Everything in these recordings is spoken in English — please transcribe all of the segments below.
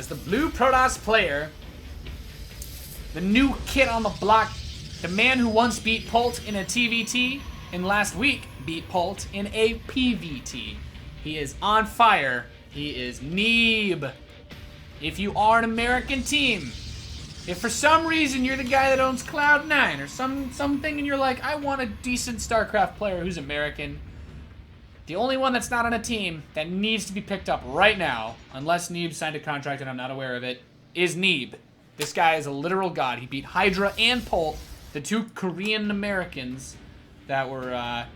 as the blue Protoss player, the new kid on the block, the man who once beat Pult in a TvT and last week beat Pult in a PvT. He is on fire. He is Neeb. If you are an American team, if for some reason you're the guy that owns Cloud9 or something and you're like, I want a decent StarCraft player who's American, the only one that's not on a team that needs to be picked up right now, unless Neeb signed a contract and I'm not aware of it, is Neeb. This guy is a literal god. He beat Hydra and Pult, the two Korean Americans that were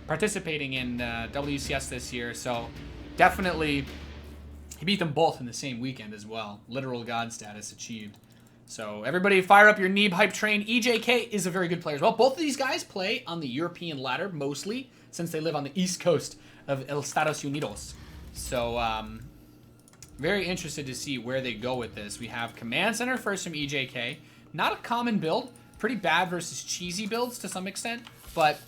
participating in WCS this year. So definitely, he beat them both in the same weekend as well. Literal god status achieved. So everybody fire up your Neeb hype train. EJK is a very good player as well. Both of these guys play on the European ladder mostly, since they live on the east coast of Estados Unidos. So very interested to see where they go with this. We have Command Center first from EJK. Not a common build. Pretty bad versus cheesy builds to some extent, but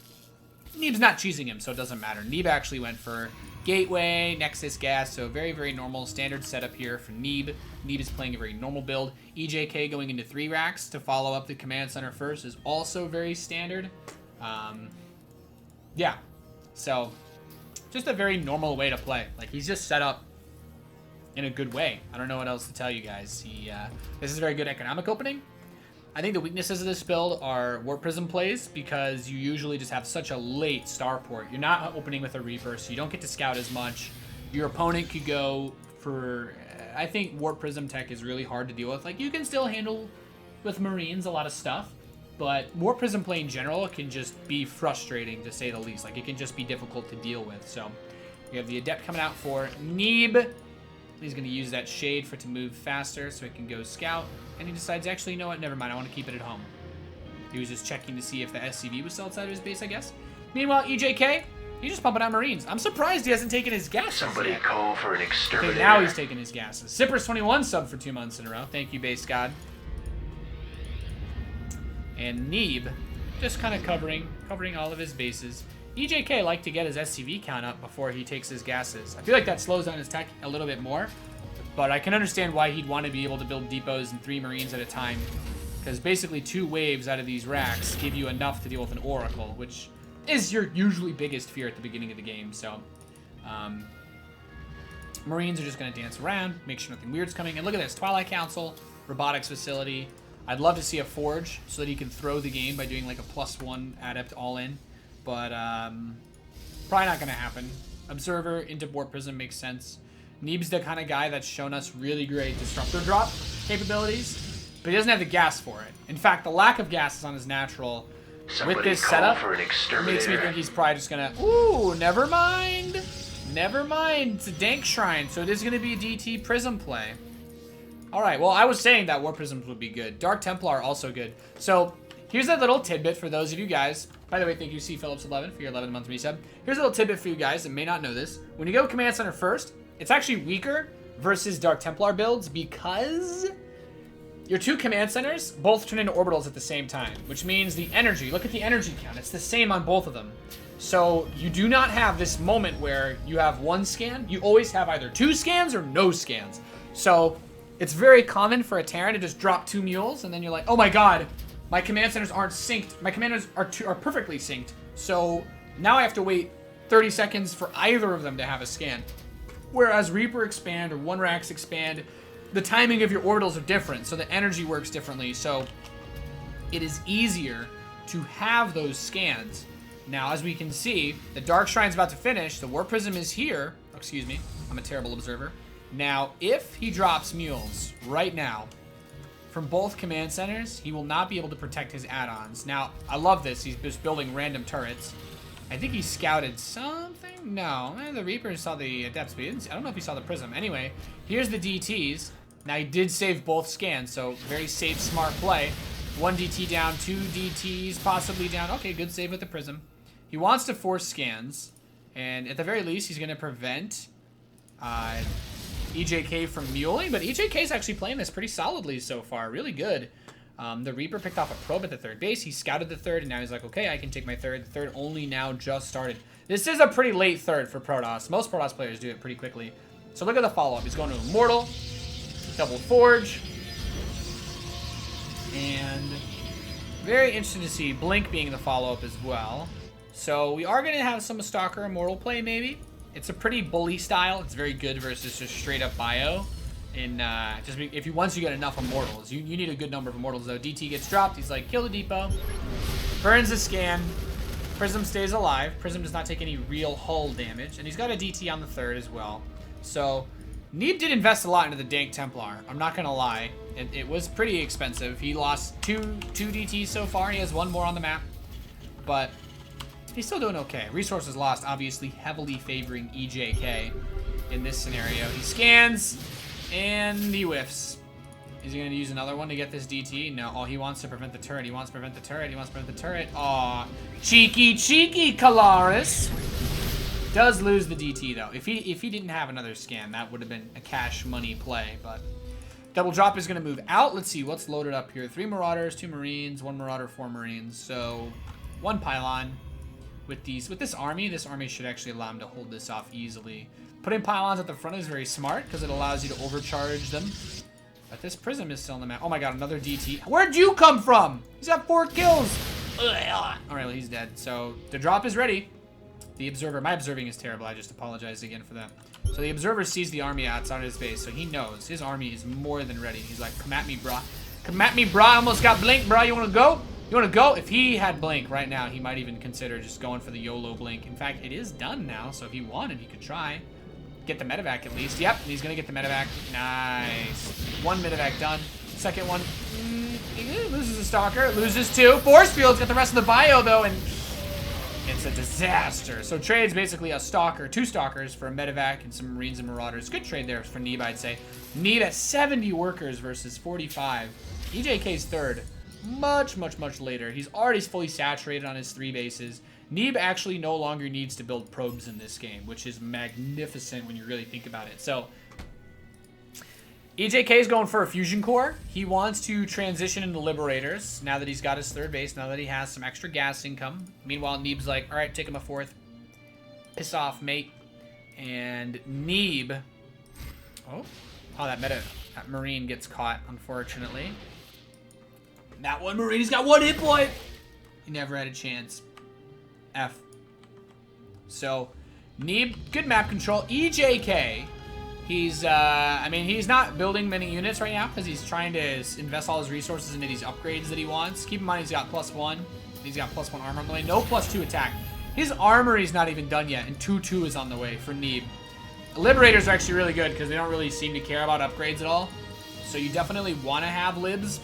Neeb's not cheesing him, so it doesn't matter. Neeb actually went for Gateway, Nexus Gas, so very, very normal standard setup here for Neeb. Neeb is playing a very normal build. EJK going into 3 racks to follow up the Command Center first is also very standard. Yeah, so just a very normal way to play. Like, he's just set up in a good way. I don't know what else to tell you guys. This is a very good economic opening. I think the weaknesses of this build are Warp Prism plays, because you usually just have such a late starport. You're not opening with a Reaper, so you don't get to scout as much. Your opponent could go for... I think Warp Prism tech is really hard to deal with. Like, you can still handle with Marines a lot of stuff, but Warp Prism play in general can just be frustrating, to say the least. Like, it can just be difficult to deal with. So, we have the Adept coming out for Neeb. He's going to use that Shade for it to move faster so he can go scout. And he decides, actually, you know what? Never mind. I want to keep it at home. He was just checking to see if the SCV was still outside of his base, I guess. Meanwhile, EJK, he's just pumping out Marines. I'm surprised he hasn't taken his gases. Somebody yet. call for an exterminator. Okay, now he's taking his gases. Sipper's21 sub for 2 months in a row. Thank you, base god. And Neeb just kind of covering all of his bases. EJK liked to get his SCV count up before he takes his gases. I feel like that slows down his tech a little bit more, but I can understand why he'd want to be able to build depots and 3 Marines at a time, because basically 2 waves out of these racks give you enough to deal with an Oracle, which is your usually biggest fear at the beginning of the game. So Marines are just going to dance around, make sure nothing weird's coming. And look at this, Twilight Council, Robotics Facility. I'd love to see a Forge so that he can throw the game by doing like a +1 Adept all-in. But probably not going to happen. Observer into Warp Prism makes sense. Neeb's the kind of guy that's shown us really great Disruptor drop capabilities, but he doesn't have the gas for it. In fact, the lack of gas is on his natural. With this setup, it makes me think he's probably just going to... Ooh, never mind. Never mind. It's a Dank Shrine, so it is going to be a DT Prism play. All right, well, I was saying that Warp Prisms would be good. Dark Templar also good. So here's a little tidbit for those of you guys. By the way, thank you, C. Phillips11, for your 11-month resub. Here's a little tidbit for you guys that may not know this. When you go Command Center first, it's actually weaker versus Dark Templar builds because your 2 Command Centers both turn into orbitals at the same time, which means the energy, look at the energy count, it's the same on both of them. So you do not have this moment where you have 1 scan. You always have either 2 scans or no scans. So it's very common for a Terran to just drop 2 mules, and then you're like, oh my god, my Command Centers aren't synced. My commanders are perfectly synced. So now I have to wait 30 seconds for either of them to have a scan. Whereas Reaper expand or 1 racks expand, the timing of your orbitals are different, so the energy works differently. So it is easier to have those scans. Now, as we can see, the Dark Shrine's about to finish. The Warp Prism is here. Oh, excuse me, I'm a terrible observer. Now, if he drops mules right now from both Command Centers, he will not be able to protect his add-ons. Now, I love this. He's just building random turrets. I think he scouted something. No, the Reaper saw the Adepts, but I don't know if he saw the Prism. Anyway, here's the DTs. Now, he did save both scans, so very safe, smart play. 1 DT down, 2 DTs possibly down. Okay, good save with the Prism. He wants to force scans, and at the very least, he's going to prevent EJK from muling, but EJK is actually playing this pretty solidly so far. Really good. The Reaper picked off a probe at the 3rd base. He scouted the 3rd, and now he's like, okay, I can take my 3rd. The 3rd only now just started. This is a pretty late 3rd for Protoss. Most Protoss players do it pretty quickly. So look at the follow-up. He's going to Immortal. Double Forge. And very interesting to see Blink being the follow-up as well. So we are going to have some Stalker Immortal play, maybe. It's a pretty bully style. It's very good versus just straight-up bio. And once you get enough Immortals. You need a good number of Immortals, though. DT gets dropped. He's like, kill the depot. Burns the scan. Prism stays alive. Prism does not take any real hull damage. And he's got a DT on the third as well. So Neeb did invest a lot into the Dank Templar. I'm not going to lie. It was pretty expensive. He lost two DTs so far. He has one more on the map. But he's still doing okay. Resources lost, obviously heavily favoring EJK in this scenario. He scans, and he whiffs. Is he going to use another one to get this DT? No. Oh, he wants to prevent the turret. He wants to prevent the turret. He wants to prevent the turret. Aw. Cheeky, cheeky Kalaris. Does lose the DT, though. If he didn't have another scan, that would have been a cash money play, but... Double drop is going to move out. Let's see what's loaded up here. 3 Marauders, 2 Marines, 1 Marauder, 4 Marines. So, 1 Pylon. With this army should actually allow him to hold this off easily. Putting pylons at the front is very smart because it allows you to overcharge them. But this Prism is still in the map. Oh my god, another DT. Where'd you come from? He's got 4 kills. Alright, well, he's dead. So, the drop is ready. The Observer, my observing is terrible. I just apologize again for that. So the Observer sees the army outside of his base, so he knows his army is more than ready. He's like, come at me, brah. Come at me, brah. I almost got Blink, brah. You want to go? You want to go? If he had Blink right now, he might even consider just going for the YOLO Blink. In fact, it is done now, so if he wanted, he could try. Get the medevac at least. Yep, he's going to get the medevac. Nice. 1 medevac done. Second one. Loses a Stalker. Loses 2. Force Field's got the rest of the bio, though, and... it's a disaster. So trade's basically a Stalker, 2 Stalkers for a medevac and some Marines and Marauders. Good trade there for Neeb, I'd say. Neeb at 70 workers versus 45. EJK's third. Much, much, much later. He's already fully saturated on his 3 bases. Neeb actually no longer needs to build probes in this game, which is magnificent when you really think about it. So, EJK is going for a fusion core. He wants to transition into Liberators now that he's got his 3rd base, now that he has some extra gas income. Meanwhile, Neeb's like, all right, take him a 4th. Piss off, mate. And Neeb... Oh, that Marine gets caught, unfortunately. That one Marine, he's got 1 hit point! He never had a chance. F. So, Neeb, good map control. EJK... He's, he's not building many units right now because he's trying to invest all his resources into these upgrades that he wants. Keep in mind he's got +1. He's got +1 armor on the way. No +2 attack. His armory's not even done yet, and 2/2 is on the way for Neeb. Liberators are actually really good because they don't really seem to care about upgrades at all. So you definitely want to have libs.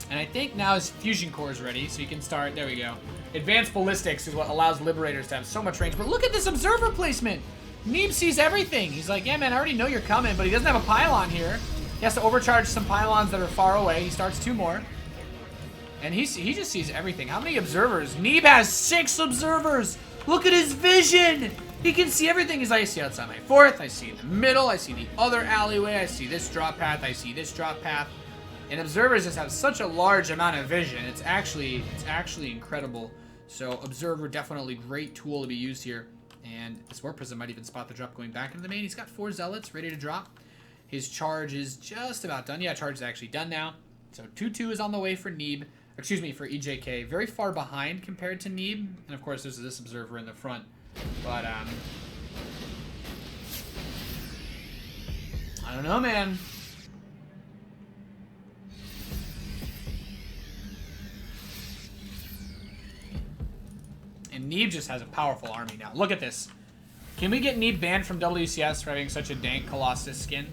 And I think now his fusion core is ready, so you can start. There we go. Advanced ballistics is what allows Liberators to have so much range. But look at this observer placement. Neeb sees everything. He's like, yeah, man, I already know you're coming, but he doesn't have a pylon here. He has to overcharge some pylons that are far away. He starts 2 more. And he just sees everything. How many observers? Neeb has 6 observers. Look at his vision. He can see everything. He's like, I see outside my 4th. I see in the middle. I see the other alleyway. I see this drop path. I see this drop path. And observers just have such a large amount of vision. It's actually incredible. So observer, definitely great tool to be used here. And this Warp Prism might even spot the drop going back into the main. He's got 4 Zealots ready to drop. His charge is just about done. Yeah, charge is actually done now. So 2/2 is on the way for Neeb. Excuse me, for EJK. Very far behind compared to Neeb. And of course, there's this observer in the front. But, I don't know, man. And Neeb just has a powerful army now. Look at this. Can we get Neeb banned from WCS for having such a dank Colossus skin?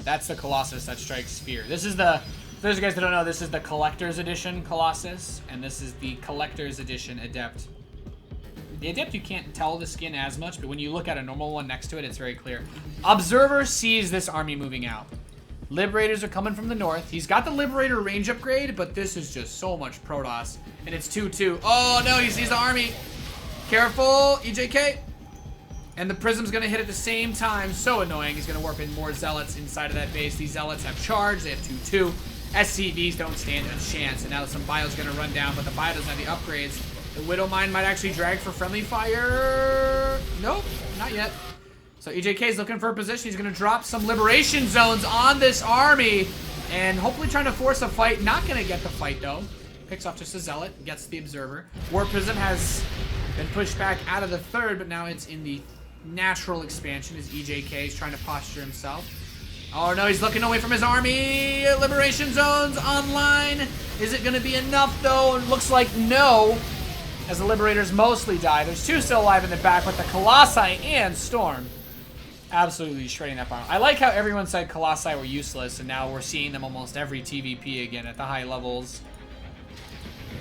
That's the Colossus that strikes Spear. This is the... For those of you guys that don't know, this is the Collector's Edition Colossus. And this is the Collector's Edition Adept. The Adept, you can't tell the skin as much, but when you look at a normal one next to it, it's very clear. Observer sees this army moving out. Liberators are coming from the north. He's got the Liberator range upgrade, but this is just so much Protoss. And it's 2/2. Oh, no, he sees the army. Careful, EJK. And the Prism's going to hit at the same time. So annoying. He's going to warp in more Zealots inside of that base. These Zealots have charge. They have 2/2. SCVs don't stand a chance. And now some Bio's going to run down, but the Bio doesn't have the upgrades. The Widow Mine might actually drag for friendly fire. Nope, not yet. So EJK is looking for a position. He's going to drop some liberation zones on this army. And hopefully trying to force a fight. Not going to get the fight, though. Picks off just a Zealot. Gets the Observer. War Prism has been pushed back out of the third, but now it's in the natural expansion as EJK is trying to posture himself. Oh, no, he's looking away from his army. Liberation zones online. Is it going to be enough, though? It looks like no, as the Liberators mostly die. There's two still alive in the back, but the Colossi and Storm absolutely shredding that bomb. I like how everyone said Colossi were useless, and now we're seeing them almost every TvP again at the high levels.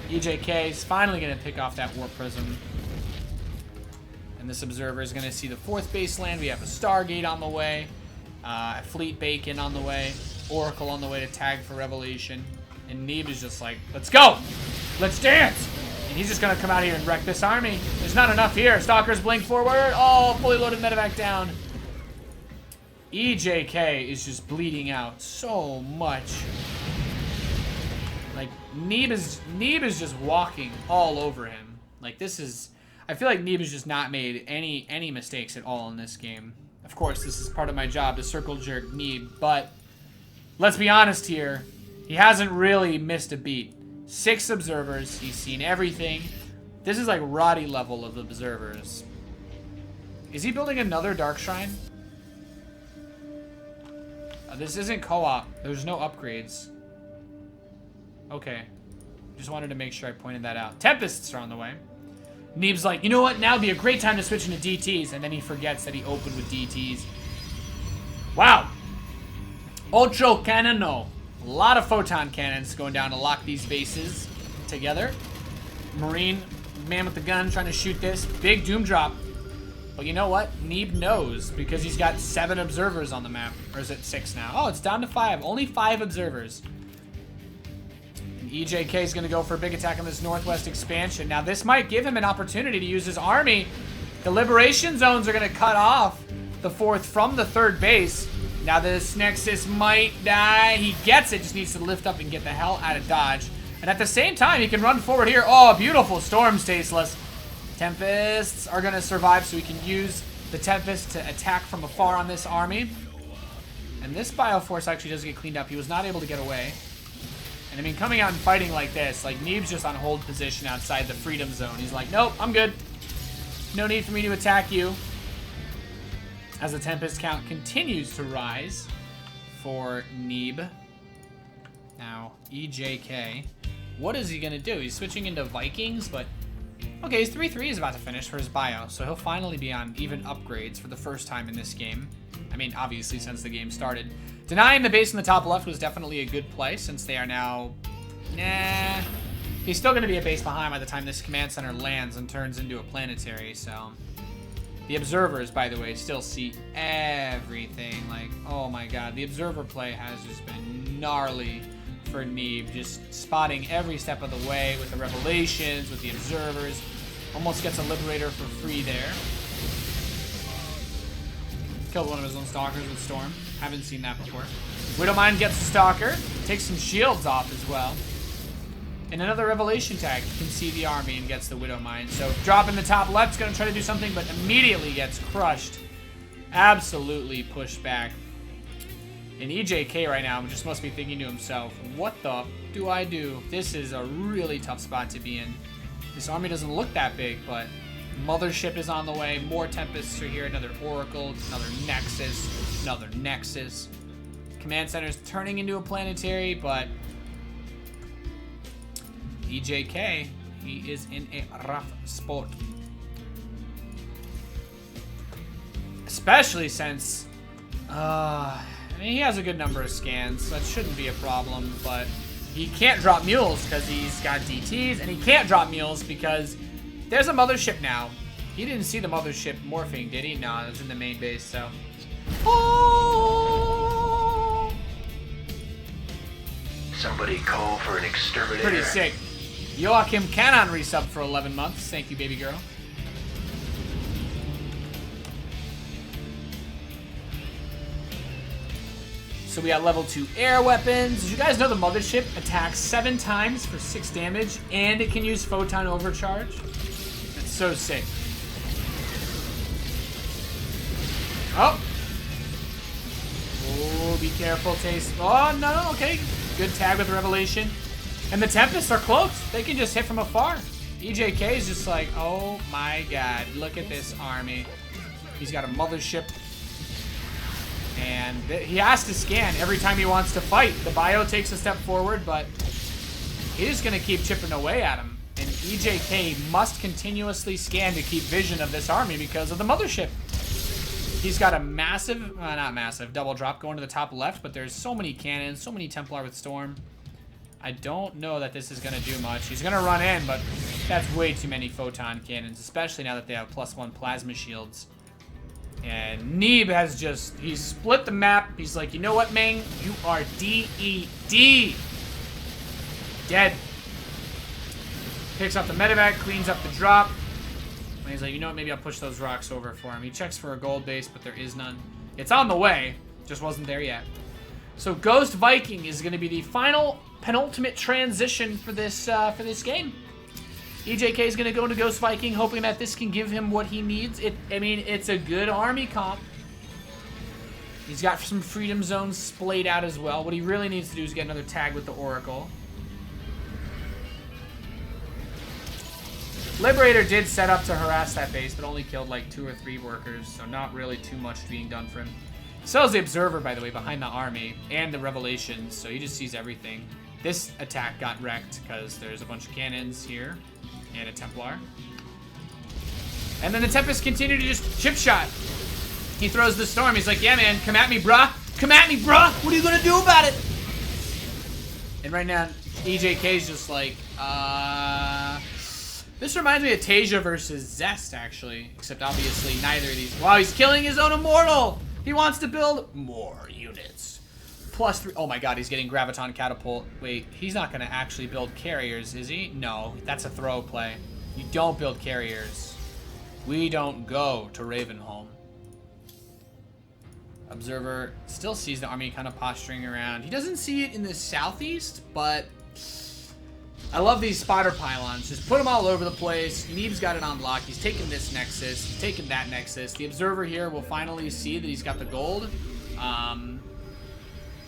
EJK is finally going to pick off that Warp Prism. And this Observer is going to see the 4th base land. We have a Stargate on the way. Fleet Bacon on the way. Oracle on the way to tag for Revelation. And Neeb is just like, let's go! Let's dance! And he's just going to come out here and wreck this army. There's not enough here. Stalkers blink forward. Oh, fully loaded medevac down. EJK is just bleeding out so much. Like, Neeb is just walking all over him. Like, this is... I feel like Neeb has just not made any mistakes at all in this game. Of course, this is part of my job to circle jerk Neeb, but let's be honest here. He hasn't really missed a beat. 6 observers. He's seen everything. This is like Roddy level of observers. Is he building another Dark Shrine? This isn't co-op. There's no upgrades. Okay. Just wanted to make sure I pointed that out. Tempests are on the way. Neeb's like, you know what? Now would be a great time to switch into DTs. And then he forgets that he opened with DTs. Wow. Ocho Cannano. A lot of photon cannons going down to lock these bases together. Marine, man with the gun, trying to shoot this. Big doom drop. But you know what? Neeb knows because he's got 7 observers on the map. Or is it 6 now? Oh, it's down to 5. Only 5 observers. And EJK is going to go for a big attack on this northwest expansion. Now, this might give him an opportunity to use his army. The liberation zones are going to cut off the 4th from the 3rd base. Now, this Nexus might die. He gets it. Just needs to lift up and get the hell out of Dodge. And at the same time, he can run forward here. Oh, beautiful. Storm's tasteless. Tempests are going to survive, so we can use the Tempest to attack from afar on this army. And this Bioforce actually does get cleaned up. He was not able to get away. And I mean, coming out and fighting like this, like Neeb's just on hold position outside the Freedom Zone. He's like, nope, I'm good. No need for me to attack you. As the Tempest count continues to rise for Neeb. Now, EJK. What is he going to do? He's switching into Vikings, but... Okay, his 3-3 is about to finish for his bio, so he'll finally be on even upgrades for the first time in this game. I mean, obviously, since the game started. Denying the base in the top left was definitely a good play, since they are now... Nah. He's still going to be a base behind by the time this command center lands and turns into a planetary, so... The observers, by the way, still see everything. Like, oh my god, the observer play has just been gnarly for Neeb. Just spotting every step of the way with the revelations, with the observers. Almost gets a liberator for free there. Killed one of his own stalkers with Storm. Haven't seen that before. Widowmine gets a stalker. Takes some shields off as well. And another revelation tag. You can see the army and gets the Widowmine. So dropping the top left is going to try to do something, but immediately gets crushed. Absolutely pushed back. And EJK right now just must be thinking to himself, what the do I do? This is a really tough spot to be in. This army doesn't look that big, but Mothership is on the way. More Tempests are here. Another Oracle. Another Nexus. Another Nexus. Command Center's turning into a planetary, but... EJK, he is in a rough spot. Especially since, I mean, he has a good number of scans, so that shouldn't be a problem, but he can't drop mules because he's got DTs, and he can't drop mules because there's a mothership now. He didn't see the mothership morphing, did he? No, it was in the main base, so. Oh! Somebody call for an exterminator. Pretty sick. Joachim Cannon resub for 11 months. Thank you, baby girl. So we got level 2 air weapons. Did you guys know the mothership attacks 7 times for 6 damage, and it can use photon overcharge? That's so sick. Oh. Oh, be careful, Taste. Oh, no, okay. Good tag with Revelation. And the Tempests are cloaked. They can just hit from afar. EJK is just like, oh my god, look at this army. He's got a mothership. And he has to scan every time he wants to fight. The bio takes a step forward, but he's going to keep chipping away at him. And EJK must continuously scan to keep vision of this army because of the mothership. He's got a massive, not massive, double drop going to the top left, but there's so many cannons, so many Templar with Storm. I don't know that this is going to do much. He's going to run in, but that's way too many photon cannons, especially now that they have +1 plasma shields. And Neeb has just, he's split the map. He's like, you know what, Meng? You are DED. Dead. Picks up the medevac, cleans up the drop. And he's like, you know what, maybe I'll push those rocks over for him. He checks for a gold base, but there is none. It's on the way, just wasn't there yet. So Ghost Viking is going to be the final, penultimate transition for this game. EJK is going to go into Ghost Viking, hoping that this can give him what he needs. I mean, it's a good army comp. He's got some freedom zones splayed out as well. What he really needs to do is get another tag with the Oracle. Liberator did set up to harass that base, but only killed like 2 or 3 workers, so not really too much being done for him. Still has the Observer, by the way, behind the army, and the Revelations, so he just sees everything. This attack got wrecked because there's a bunch of cannons here and a Templar. And then the Tempest continue to just chip shot. He throws the Storm. He's like, yeah, man, come at me, bruh. Come at me, bruh. What are you going to do about it? And right now, EJK's just like, This reminds me of Tasia versus Zest, actually. Except, obviously, neither of these. Wow, he's killing his own Immortal. He wants to build more units. +3. Oh my god, he's getting Graviton Catapult. Wait, he's not going to actually build carriers, is he? No, that's a throw play. You don't build carriers. We don't go to Ravenholm. Observer still sees the army kind of posturing around. He doesn't see it in the southeast, but I love these spotter pylons. Just put them all over the place. Neeb's got it on lock. He's taking this Nexus. He's taking that Nexus. The Observer here will finally see that he's got the gold.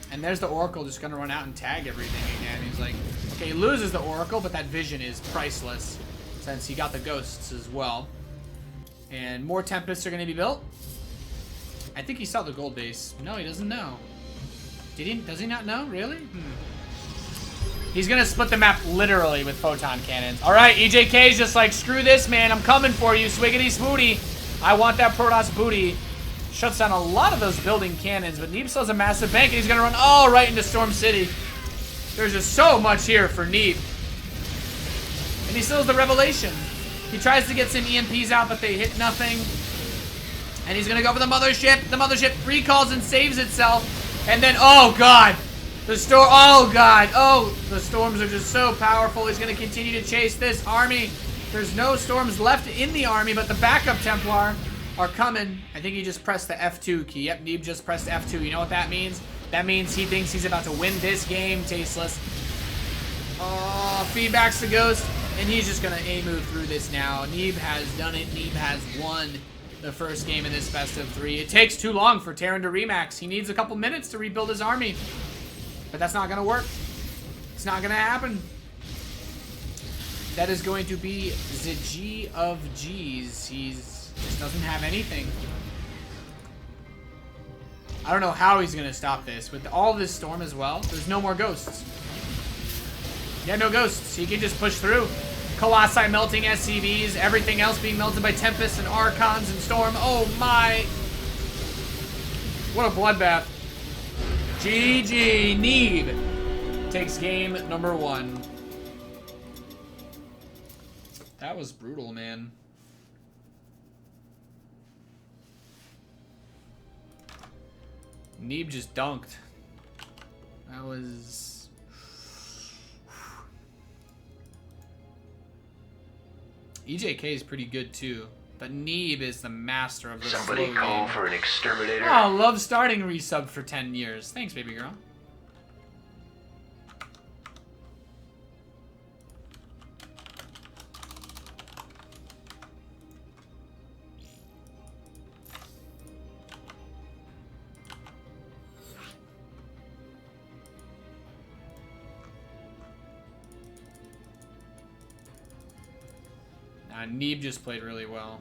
And there's the Oracle just going to run out and tag everything again. He's like, okay, he loses the Oracle, but that vision is priceless since he got the Ghosts as well. And more Tempests are going to be built. I think he saw the gold base. No, he doesn't know. Did he? Does he not know? Really? He's going to split the map literally with photon cannons. All right, EJK is just like, screw this, man. I'm coming for you. Swiggity smooty. I want that Protoss booty. Shuts down a lot of those building cannons, but Neeb still has a massive bank, and he's going to run all right into Storm City. There's just so much here for Neeb. And he still has the Revelation. He tries to get some EMPs out, but they hit nothing. And he's going to go for the Mothership. The Mothership recalls and saves itself. And then, oh, God. The storm, oh, God. Oh, the storms are just so powerful. He's going to continue to chase this army. There's no storms left in the army, but the backup Templar are coming. I think he just pressed the F2 key. Yep, Neeb just pressed F2. You know what that means? That means he thinks he's about to win this game, Tasteless. Oh, feedbacks the Ghost, and he's just going to A-move through this now. Neeb has done it. Neeb has won the first game in this best of 3. It takes too long for Terran to remax. He needs a couple minutes to rebuild his army. But that's not going to work. It's not going to happen. That is going to be the G of G's. Just doesn't have anything. I don't know how he's going to stop this. With all this storm as well, there's no more ghosts. Yeah, no ghosts. He can just push through. Colossi melting SCVs, everything else being melted by Tempests and Archons and Storm. Oh my. What a bloodbath. GG. Neeb takes game number 1. That was brutal, man. Neeb just dunked. That was... EJK is pretty good too. But Neeb is the master of the Somebody slow call game. for an exterminator. Oh, love starting resub for 10 years. Thanks, baby girl. Neeb just played really well.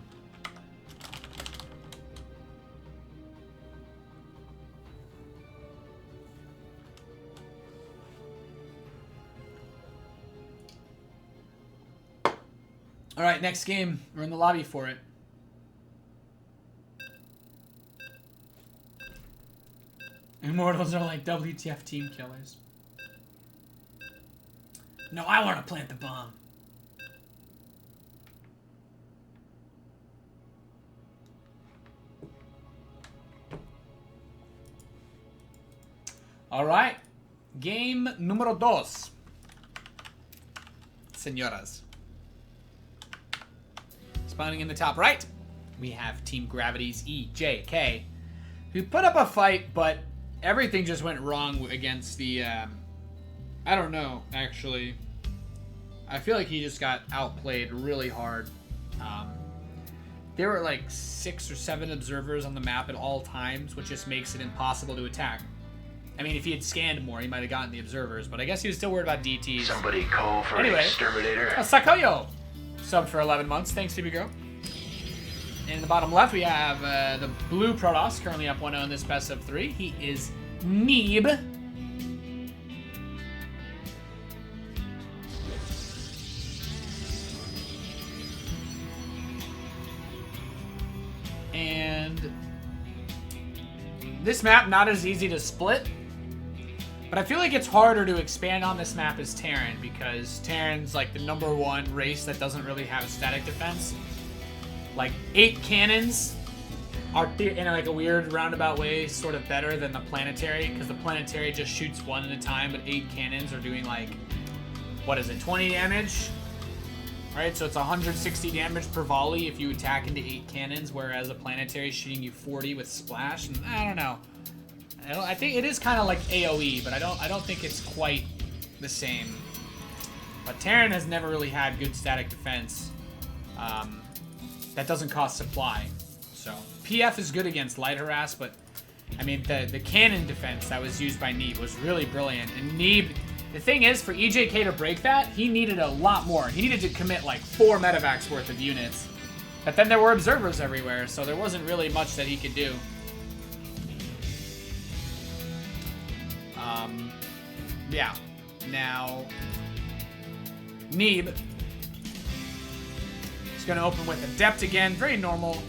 All right, next game. We're in the lobby for it. Immortals are like WTF team killers. No, I want to plant the bomb. All right, game número dos, señoras. Spawning in the top right, we have Team Gravity's EJK, who put up a fight, but everything just went wrong against the, I don't know, actually. I feel like he just got outplayed really hard. There were like 6 or 7 observers on the map at all times, which just makes it impossible to attack. I mean, if he had scanned more, he might have gotten the observers, but I guess he was still worried about DTs. Somebody call for an exterminator. Sakoyo! Subbed for 11 months. Thanks, Phoebe Girl. And in the bottom left, we have the blue Protoss, currently up 1-0 in this best of 3. He is Neeb. And this map, not as easy to split. But I feel like it's harder to expand on this map as Terran, because Terran's like the #1 race that doesn't really have a static defense. Like 8 cannons are in like a weird roundabout way sort of better than the planetary, because the planetary just shoots 1 at a time, but 8 cannons are doing like, what is it, 20 damage? Right, so it's 160 damage per volley if you attack into 8 cannons, whereas a planetary is shooting you 40 with splash. And I don't know. I think it is kind of like AoE, but I don't think it's quite the same. But Terran has never really had good static defense that doesn't cost supply. So PF is good against light harass, but I mean the cannon defense that was used by Neeb was really brilliant. And Neeb, the thing is, for EJK to break that, he needed a lot more. He needed to commit like 4 medevacs worth of units. But then there were observers everywhere, so there wasn't really much that he could do. Yeah. Now, Neeb is going to open with Adept again. Very normal.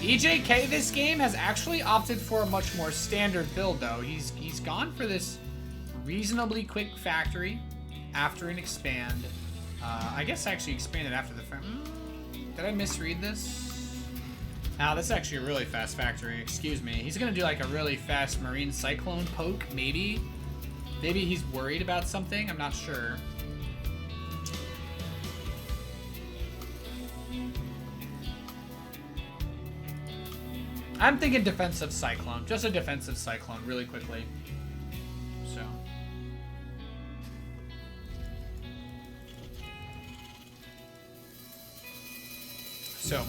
EJK this game has actually opted for a much more standard build, though. He's gone for this reasonably quick factory after an expand. I guess actually expanded after the... Did I misread this? Now, this is actually a really fast factory. Excuse me. He's going to do like a really fast Marine Cyclone poke, maybe. Maybe he's worried about something. I'm not sure. I'm thinking defensive Cyclone. Just a defensive Cyclone really quickly. So,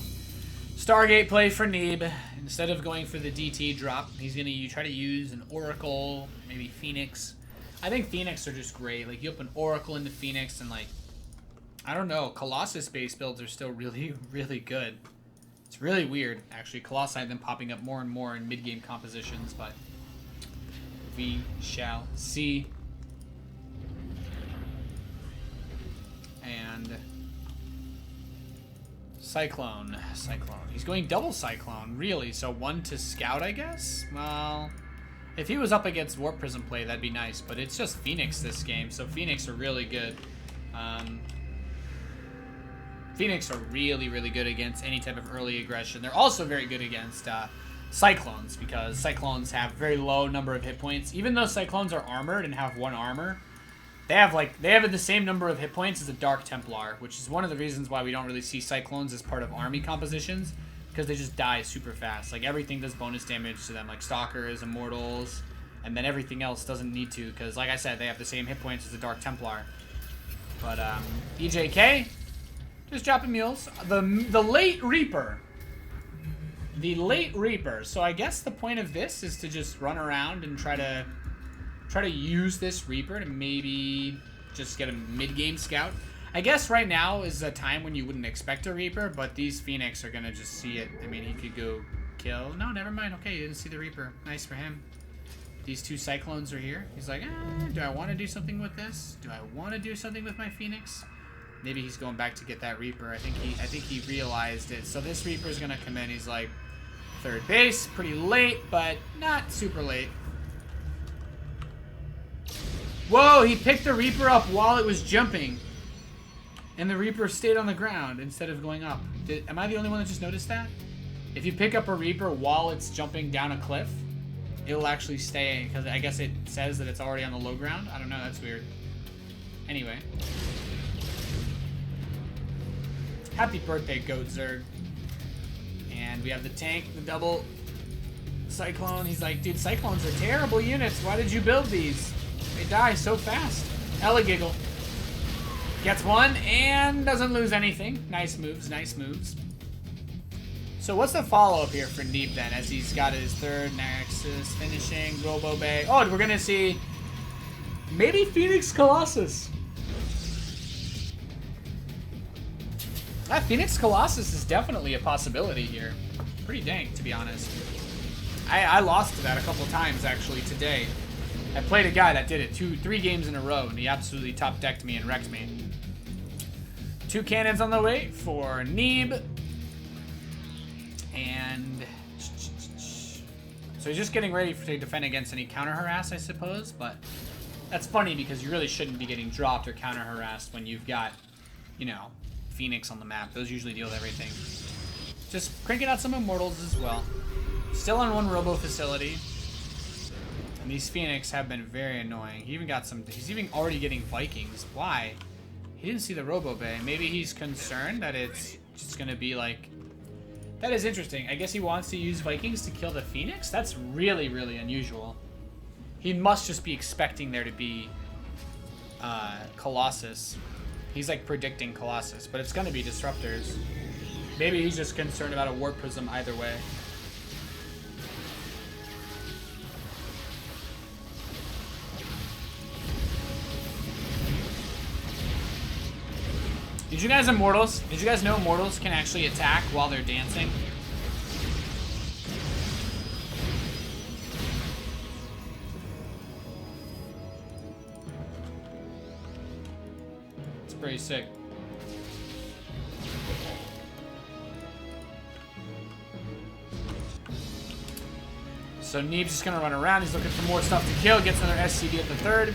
Stargate play for Neeb. Instead of going for the DT drop, he's going to try to use an Oracle, maybe Phoenix. I think Phoenix are just great. Like, you open Oracle into Phoenix and, like, I don't know. Colossus base builds are still really, really good. It's really weird, actually. Colossi have been popping up more and more in mid-game compositions, but we shall see. And Cyclone. He's going double Cyclone, really. So 1 to scout, I guess? Well, if he was up against Warp Prism play, that'd be nice. But it's just Phoenix this game, so Phoenix are really good. Phoenix are really, really good against any type of early aggression. They're also very good against Cyclones, because Cyclones have very low number of hit points. Even though Cyclones are armored and have 1 armor, They have the same number of hit points as a Dark Templar, which is one of the reasons why we don't really see Cyclones as part of army compositions, because they just die super fast. Like, everything does bonus damage to them, like Stalkers, Immortals, and then everything else doesn't need to, because, like I said, they have the same hit points as the Dark Templar. But, EJK, just dropping mules. The Late Reaper. The Late Reaper. So I guess the point of this is to just run around and try to use this Reaper to maybe just get a mid-game scout. I guess right now is a time when you wouldn't expect a Reaper, but these Phoenix are going to just see it. I mean, he could go kill. No, never mind. Okay, you didn't see the Reaper. Nice for him. These two Cyclones are here. He's like, do I want to do something with this? Do I want to do something with my Phoenix? Maybe he's going back to get that Reaper. I think he realized it. So this Reaper is going to come in. He's like, third base. Pretty late, but not super late. Whoa, he picked the Reaper up while it was jumping. And the Reaper stayed on the ground instead of going up. Am I the only one that just noticed that? If you pick up a Reaper while it's jumping down a cliff, it'll actually stay, because I guess it says that it's already on the low ground. I don't know, that's weird. Anyway. Happy birthday, Goat Zerg. And we have the tank, the double Cyclone. He's like, dude, Cyclones are terrible units. Why did you build these? They die so fast. Ella giggle. Gets one and doesn't lose anything. Nice moves, nice moves. So what's the follow-up here for Neeb then, as he's got his third Nexus finishing, Robo Bay. Oh, we're gonna see maybe Phoenix Colossus. That Phoenix Colossus is definitely a possibility here. Pretty dank, to be honest. I lost to that a couple times actually today. I played a guy that did it 3 games in a row, and he absolutely top decked me and wrecked me. 2 cannons on the way for Neeb. And so he's just getting ready to defend against any counter harass, I suppose. But that's funny because you really shouldn't be getting dropped or counter harassed when you've got, you know, Phoenix on the map. Those usually deal with everything. Just cranking out some Immortals as well. Still on 1 Robo facility. And these Phoenix have been very annoying. He even got some. He's even already getting Vikings. Why? He didn't see the Robo Bay. Maybe he's concerned that it's just gonna be like. That is interesting. I guess he wants to use Vikings to kill the Phoenix? That's really, really unusual. He must just be expecting there to be Colossus. He's like predicting Colossus, but it's gonna be Disruptors. Maybe he's just concerned about a Warp Prism either way. Did you guys know Immortals can actually attack while they're dancing? It's pretty sick. So Neeb's just gonna run around. He's looking for more stuff to kill. Gets another SCD at the 3rd.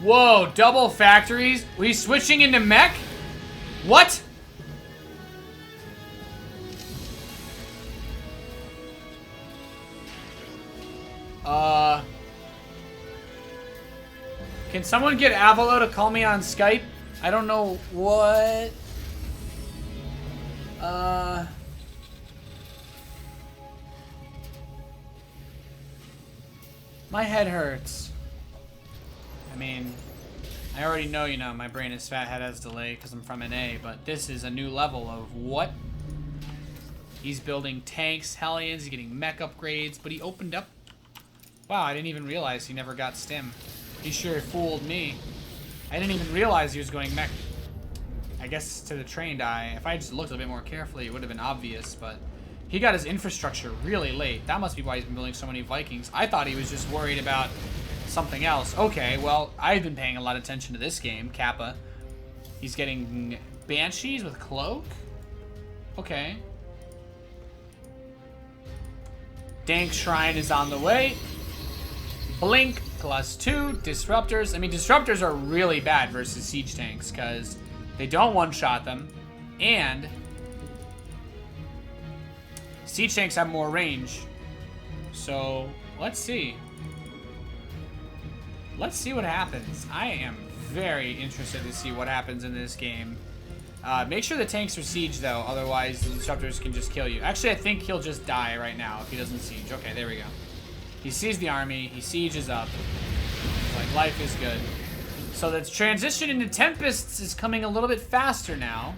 Whoa, double factories? Were you switching into mech? What? Can someone get Avalo to call me on Skype? I don't know what. My head hurts. I mean, I already know, you know, my brain is fat, head has delay because I'm from NA, but this is a new level of what? He's building tanks, Hellions, he's getting mech upgrades, but he opened up. Wow, I didn't even realize he never got stim. He sure fooled me. I didn't even realize he was going mech. I guess to the trained eye, if I just looked a bit more carefully, it would have been obvious, but he got his infrastructure really late. That must be why he's been building so many Vikings. I thought he was just worried about something else. Okay, well, I've been paying a lot of attention to this game, Kappa. He's getting Banshees with Cloak? Okay. Dank Shrine is on the way. Blink +2. Disruptors. I mean, Disruptors are really bad versus Siege Tanks because they don't one-shot them, and Siege Tanks have more range. So, let's see. let's see what happens. I am very interested to see what happens in this game. Make sure the tanks are siege though, otherwise the disruptors can just kill you. Actually, I think he'll just die right now if he doesn't siege. Okay, there we go. He sees the army, he sieges up. Like, life is good. So the transition into Tempests is coming a little bit faster now.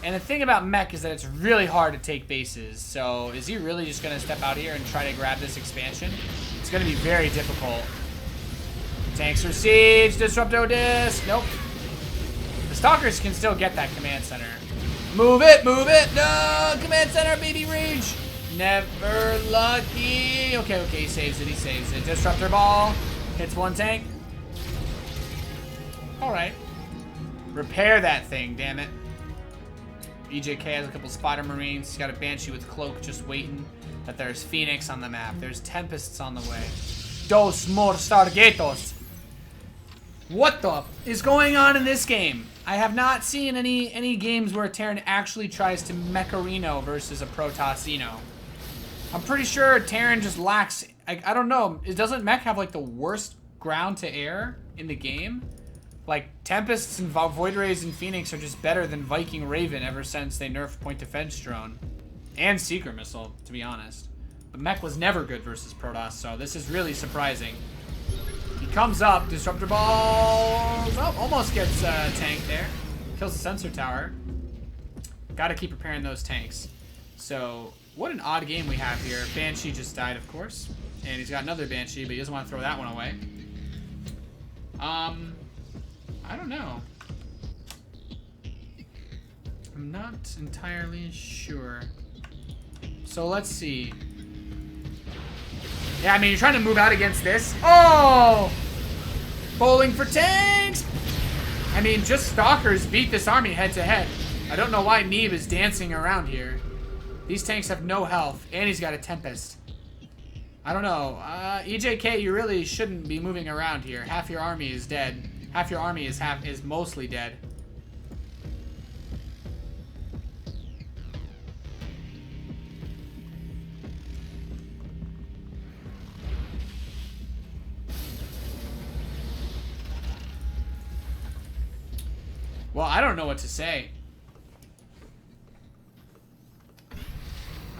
And the thing about mech is that it's really hard to take bases. So is he really just going to step out here and try to grab this expansion? It's going to be very difficult. Tanks are siege, Disrupto disc. Nope. The Stalkers can still get that command center. Move it, move it. No, command center, baby rage. Never lucky. Okay, okay, he saves it, he saves it. Disruptor ball. Hits one tank. Alright. Repair that thing, damn it. EJK has a couple Spider Marines. He's got a Banshee with Cloak just waiting. But there's Phoenix on the map. There's Tempests on the way. Dos more Stargatos. What the is going on in this game? I have not seen any games where a Terran actually tries to Mecharino versus a Protossino. I'm pretty sure Terran just lacks... I don't know. Doesn't Mech have like the worst ground to air in the game? Like, Tempests and Void Rays and Phoenix are just better than Viking Raven ever since they nerfed Point Defense Drone. And Seeker Missile, to be honest. But Mech was never good versus Protoss, so this is really surprising. He comes up, Disruptor Balls. Oh, almost gets a tank there. Kills the sensor tower. Gotta keep repairing those tanks. So, what an odd game we have here. Banshee just died, of course. And he's got another Banshee, but he doesn't want to throw that one away. I don't know. I'm not entirely sure. So let's see. Yeah, I mean, you're trying to move out against this. Oh! Bowling for tanks! I mean, just Stalkers beat this army head to head. I don't know why Neeb is dancing around here. These tanks have no health, and he's got a Tempest. I don't know. EJK, you really shouldn't be moving around here. Half your army is dead. Half your army is mostly dead. Well, I don't know what to say.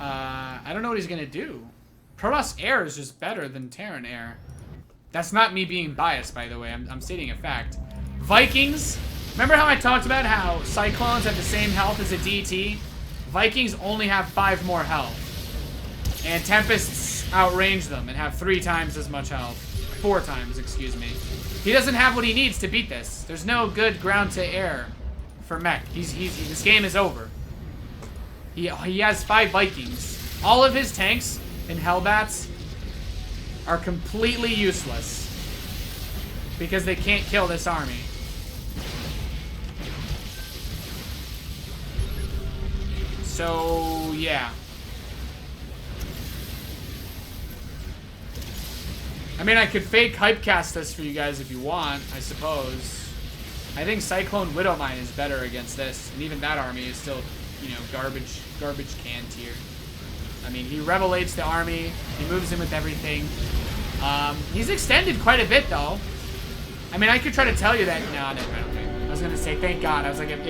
I don't know what he's gonna do. Protoss Air is just better than Terran Air. That's not me being biased, by the way. I'm stating a fact. Vikings. Remember how I talked about how Cyclones have the same health as a DT? Vikings only have 5 more health. And Tempests outrange them and have 3 times as much health. 4 times, excuse me. He doesn't have what he needs to beat this. There's no good ground to air for Mech. This game is over. He has 5 Vikings. All of his tanks and Hellbats are completely useless because they can't kill this army. So, yeah. I mean, I could fake hypecast this for you guys if you want, I suppose. I think Cyclone Widowmine is better against this, and even that army is still, you know, garbage can tier. I mean, he revelates the army. He moves in with everything. He's extended quite a bit, though. I mean, I could try to tell you that. No, okay. I was going to say, thank God. I was like, if